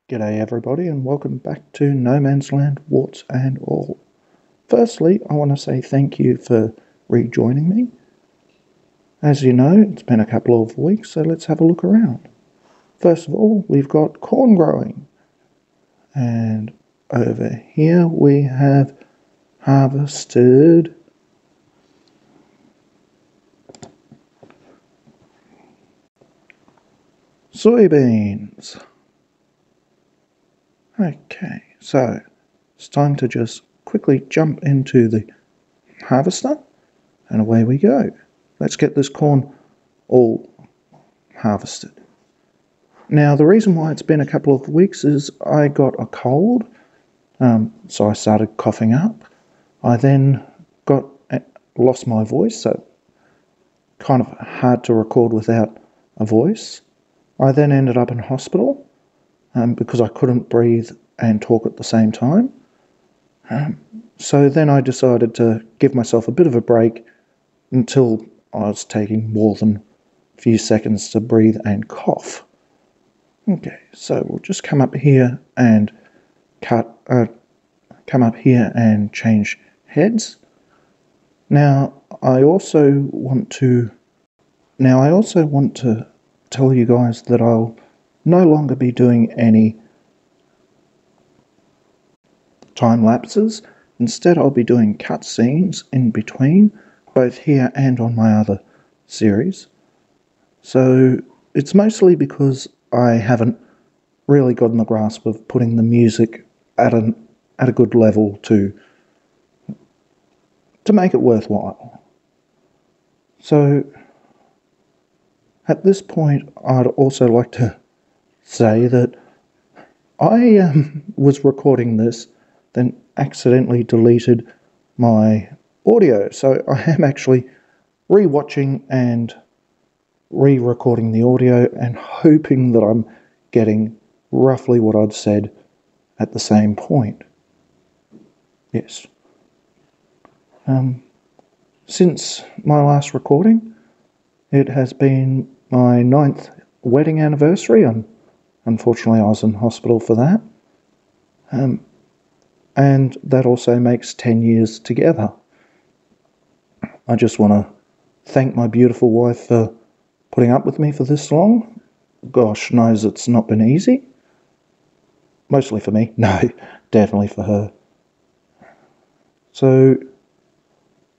G'day everybody and welcome back to No Man's Land, warts and all. Firstly, I want to say thank you for rejoining me. As you know, it's been a couple of weeks, so let's have a look around. First of all, we've got corn growing. And over here we have harvested soybeans. Okay, so it's time to just quickly jump into the harvester and away we go. Let's get this corn all harvested. Now the reason why it's been a couple of weeks is I got a cold, so I started coughing up. I then lost my voice, so kind of hard to record without a voice. I then ended up in hospital because I couldn't breathe and talk at the same time. So then I decided to give myself a bit of a break until I was taking more than a few seconds to breathe and cough. Okay, so we'll just come up here and change heads. Now I also want to tell you guys that I'll no longer be doing any time lapses. Instead, I'll be doing cutscenes in between, both here and on my other series. So it's mostly because I haven't really gotten the grasp of putting the music at a good level to make it worthwhile. So at this point, I'd also like to say that I was recording this, then accidentally deleted my audio. So I am actually re-watching and re-recording the audio and hoping that I'm getting roughly what I'd said at the same point. Yes. Since my last recording, it has been my 9th wedding anniversary, and unfortunately I was in hospital for that. And that also makes 10 years together. I just want to thank my beautiful wife for putting up with me for this long. Gosh knows it's not been easy. Mostly for me. No, definitely for her. So,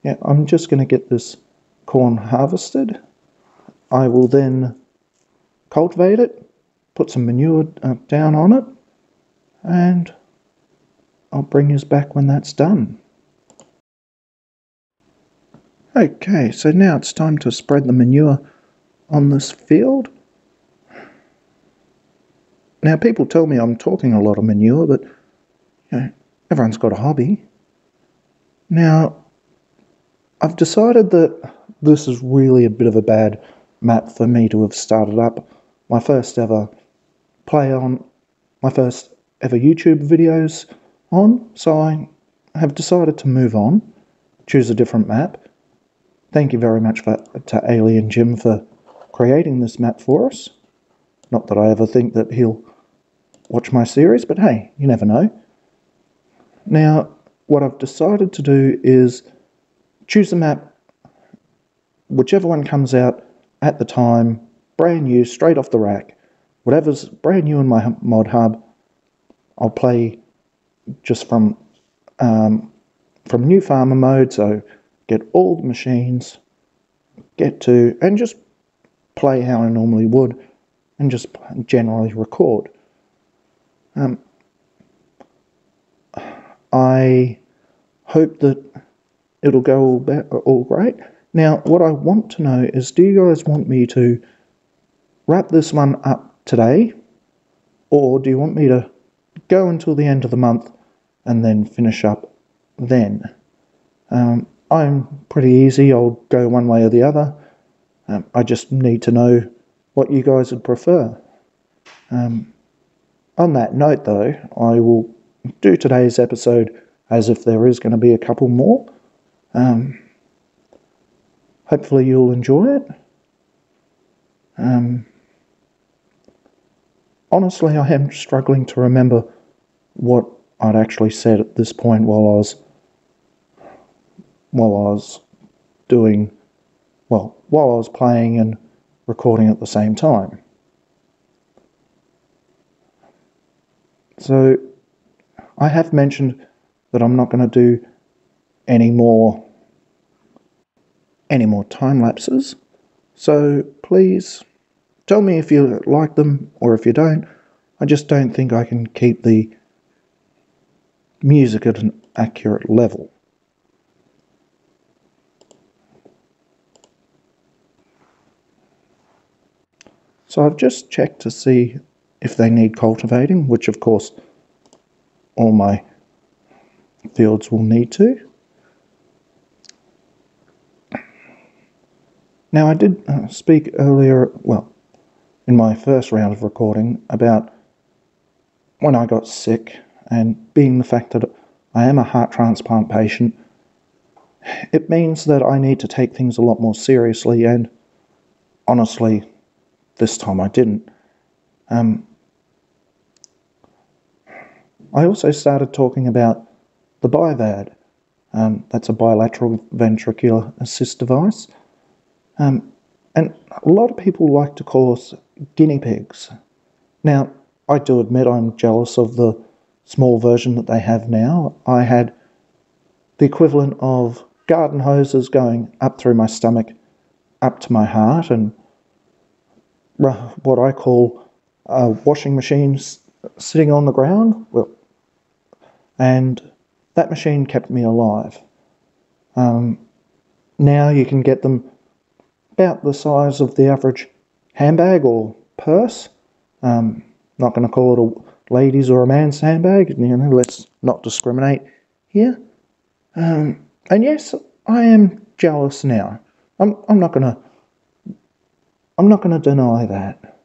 yeah, I'm just going to get this corn harvested. I will then cultivate it, put some manure down on it, and I'll bring you back when that's done. Okay, so now it's time to spread the manure on this field. Now people tell me I'm talking a lot of manure, but everyone's got a hobby. Now I've decided that this is really a bit of a bad map for me to have started up my first ever YouTube videos on, so I have decided to move on, choose a different map. Thank you very much to Alien Jim for creating this map for us. Not that I ever think that he'll watch my series, but hey, you never know. Now, what I've decided to do is choose a map, whichever one comes out at the time, brand new, straight off the rack. Whatever's brand new in my mod hub, I'll play just from new farmer mode, so get all the machines, and just play how I normally would, and just generally record. I hope that it'll go all great. Now, what I want to know is, do you guys want me to wrap this one up today, or do you want me to go until the end of the month and then finish up then? I'm pretty easy. I'll go one way or the other. I just need to know what you guys would prefer. On that note, though, I will do today's episode as if there is going to be a couple more. Hopefully you'll enjoy it. honestly, I am struggling to remember what I'd actually said at this point while I was doing, while I was playing and recording at the same time. So I have mentioned that I'm not going to do any more time lapses. So please tell me if you like them or if you don't. I just don't think I can keep the music at an accurate level. So I've just checked to see if they need cultivating, which of course all my fields will need to. Now I did speak earlier, in my first round of recording, about when I got sick, and being the fact that I am a heart transplant patient, it means that I need to take things a lot more seriously, and honestly, this time I didn't. I also started talking about the BIVAD. That's a bilateral ventricular assist device. And a lot of people like to call us guinea pigs. Now, I do admit I'm jealous of the small version that they have now. I had the equivalent of garden hoses going up through my stomach, up to my heart, and what I call washing machines sitting on the ground. And that machine kept me alive. Now you can get them about the size of the average handbag or purse. Not going to call it a ladies or a man's handbag. Let's not discriminate here. And yes, I am jealous now. I'm not going to deny that.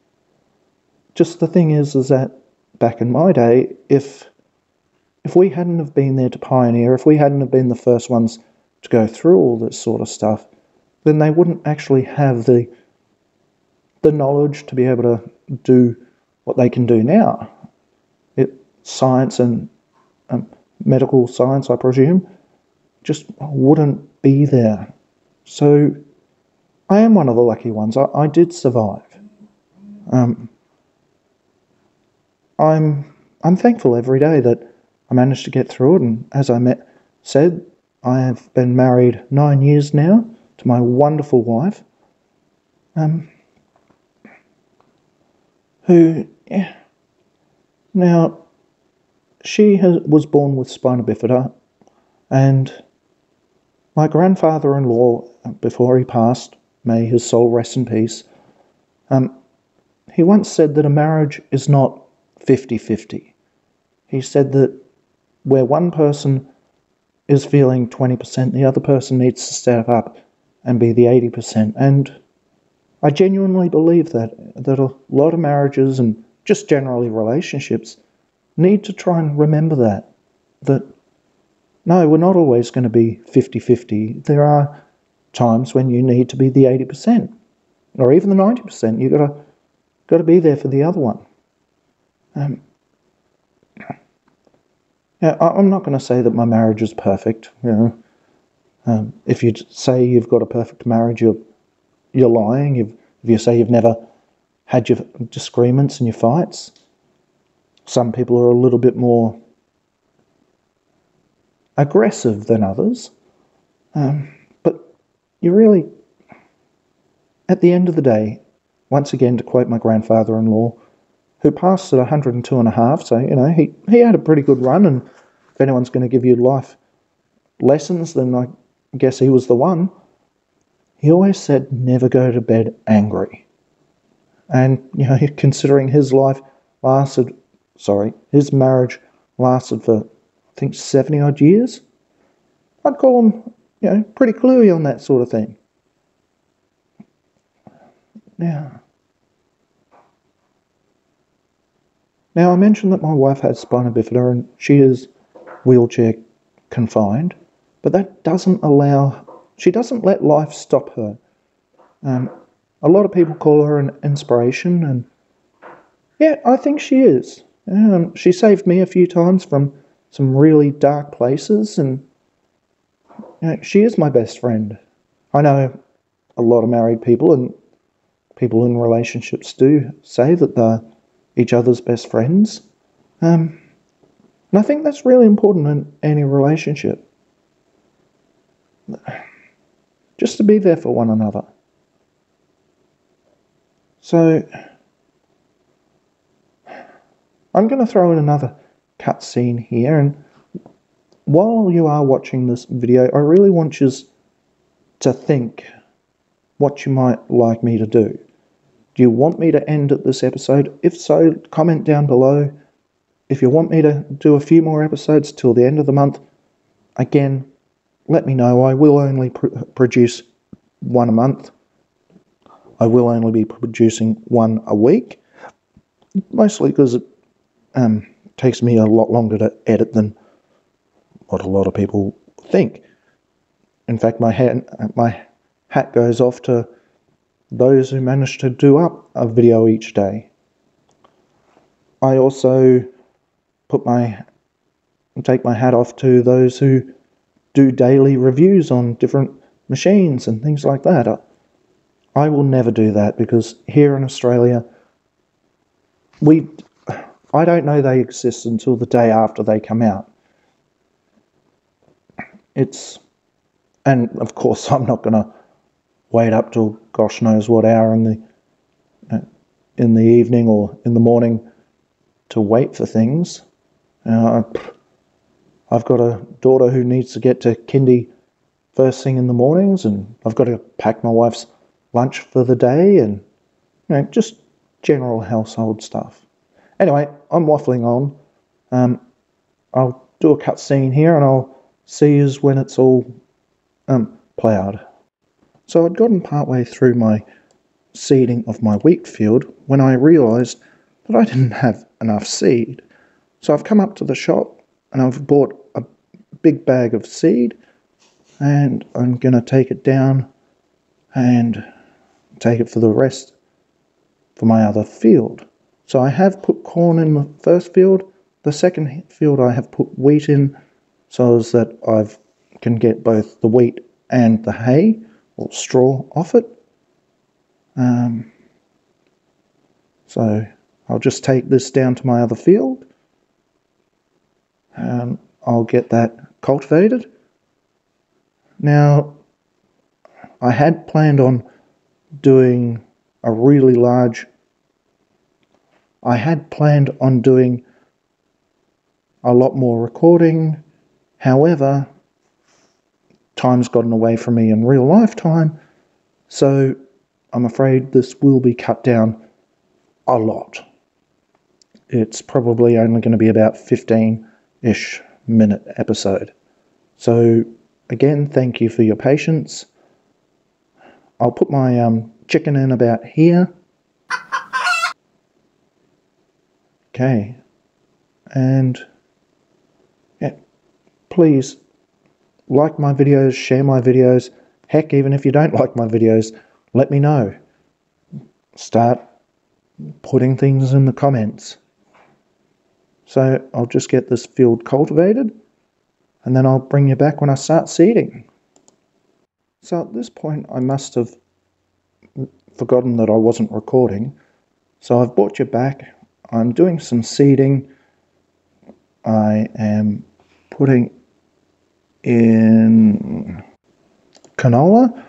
Just the thing is that back in my day, if we hadn't have been there to pioneer, if we hadn't have been the first ones to go through all this sort of stuff, then they wouldn't actually have the knowledge to be able to do what they can do now. Science and medical science, I presume, just wouldn't be there. So I am one of the lucky ones. I did survive. I'm thankful every day that I managed to get through it, and as I said, I have been married 9 years now to my wonderful wife, who, now, she was born with spina bifida, and my grandfather-in-law, before he passed, may his soul rest in peace, he once said that a marriage is not 50-50. He said that where one person is feeling 20%, the other person needs to step up and be the 80%. And I genuinely believe that a lot of marriages and just generally relationships need to try and remember that no, we're not always going to be 50-50. There are times when you need to be the 80%, or even the 90%. You've got to be there for the other one. I'm not going to say that my marriage is perfect. If you say you've got a perfect marriage, you're lying. If you say you've never had your disagreements and your fights, some people are a little bit more aggressive than others. But you really, at the end of the day, once again, to quote my grandfather-in-law, who passed at 102 and a half, so, he had a pretty good run, and if anyone's going to give you life lessons, then I guess he was the one. He always said, never go to bed angry. And, considering his marriage lasted for, I think, 70-odd years, I'd call him, pretty cluey on that sort of thing. Now, I mentioned that my wife has spina bifida and she is wheelchair confined, but that she doesn't let life stop her. A lot of people call her an inspiration, and Yeah, I think she is. She saved me a few times from some really dark places, and she is my best friend. I know a lot of married people and people in relationships do say that they're each other's best friends. And I think that's really important in any relationship. Just to be there for one another. So, I'm going to throw in another cutscene here, and while you are watching this video, I really want you to think what you might like me to do. Do you want me to end at this episode? If so, comment down below. If you want me to do a few more episodes till the end of the month, again, let me know. I will only produce one a month. I will only be producing one a week, mostly because it takes me a lot longer to edit than what a lot of people think. In fact, my hat goes off to those who manage to do up a video each day. I also take my hat off to those who do daily reviews on different machines and things like that. I will never do that because here in Australia, I don't know they exist until the day after they come out. And of course I'm not going to wait up till gosh knows what hour in the evening or in the morning to wait for things. I've got a daughter who needs to get to kindy first thing in the mornings, and I've got to pack my wife's lunch for the day, and just general household stuff. Anyway, I'm waffling on. I'll do a cutscene here, and I'll see you when it's all ploughed. So I'd gotten partway through my seeding of my wheat field when I realised that I didn't have enough seed. So I've come up to the shop and I've bought a big bag of seed, and I'm going to take it down and take it for the rest for my other field. So I have put corn in the first field. The second field I have put wheat in so as that I can get both the wheat and the hay or straw off it. So I'll just take this down to my other field. I'll get that cultivated. Now, I had planned on doing a really large... I had planned on doing a lot more recording. However, time's gotten away from me in real life time, so I'm afraid this will be cut down a lot. It's probably only going to be about 15-ish minute episode. So again, thank you for your patience. I'll put my chicken in about here. Okay. And yeah, please like my videos, share my videos. Heck, even if you don't like my videos, let me know. Start putting things in the comments. So I'll just get this field cultivated, and then I'll bring you back when I start seeding. So at this point I must have forgotten that I wasn't recording. So I've brought you back. I'm doing some seeding. I am putting in canola.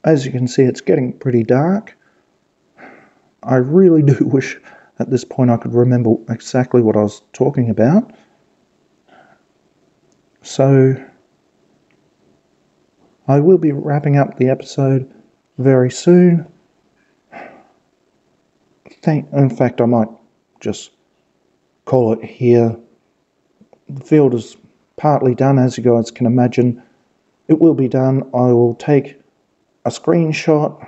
As you can see, it's getting pretty dark. I really do wish at this point I could remember exactly what I was talking about. So I will be wrapping up the episode very soon. In fact, I might just call it here. The field is partly done, as you guys can imagine. It will be done. I will take a screenshot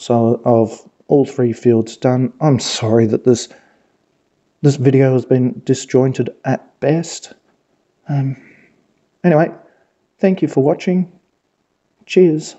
of all 3 fields done. I'm sorry that this video has been disjointed at best. Anyway, thank you for watching. Cheers.